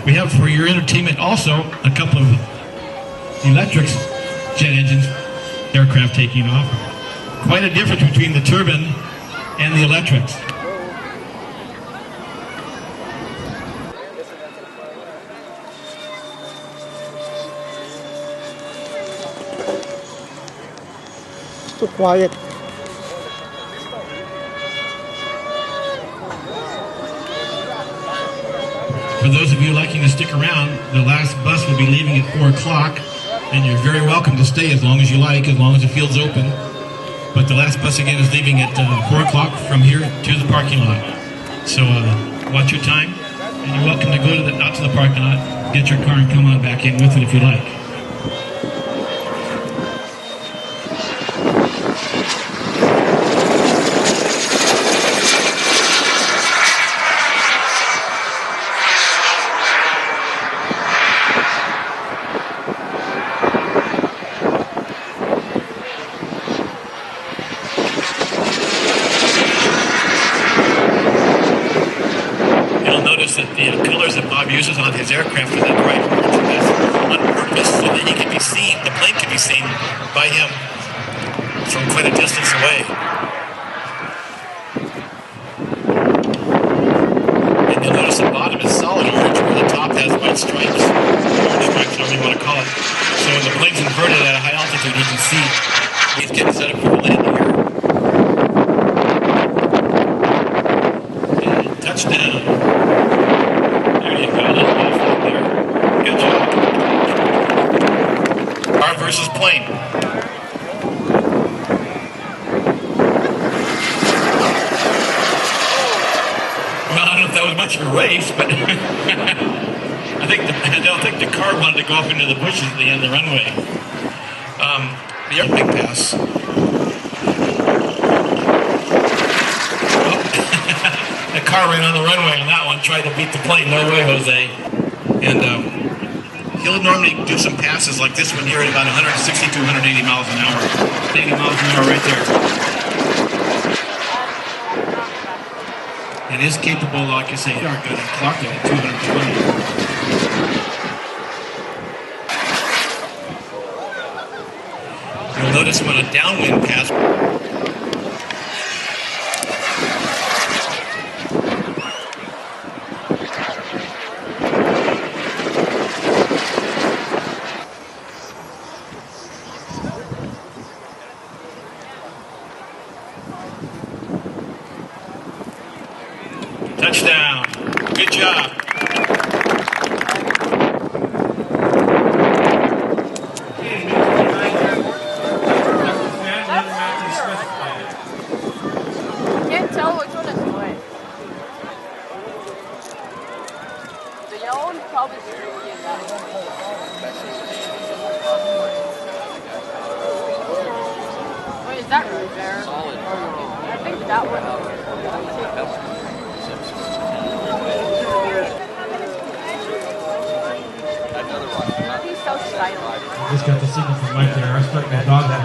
We have for your entertainment also a couple of electric jet engines aircraft taking off. Quite a difference between the turbine and the electrics. So quiet. For those of you liking to stick around, the last bus will be leaving at 4 o'clock, and you're very welcome to stay as long as you like, as long as the field's open. But the last bus again is leaving at 4 o'clock from here to the parking lot. So watch your time, and you're welcome to go to out to the parking lot, get your car, and come on back in with it if you like. That the colors that Bob uses on his aircraft are the bright orange, and that's on purpose so that he can be seen, the plane can be seen by him from quite a distance away. And you'll notice the bottom is solid orange, where the top has white stripes, orange stripes, however you want to call it. So when the plane's inverted at a high altitude, you can see he's getting set up for a landing here. And touchdown. Good job. Car versus plane. Well, I don't know if that was much of a race, but I don't think the car wanted to go off into the bushes at the end of the runway. The airplane pass. The car ran on the runway on that one, tried to beat the plane. No way, Jose. And he'll normally do some passes like this one here at about 160 to 180 miles an hour. 80 miles an hour right there. And is capable, like I say, are good and clocked it at 220. You'll notice when a downwind pass. Touchdown. Good job. Can't tell which one is which. The yellow one probably streaky in that one. Wait, is that right there? Solid. I think that one. He's so stylish. Just got the signal from Mike there. I was starting to dog that.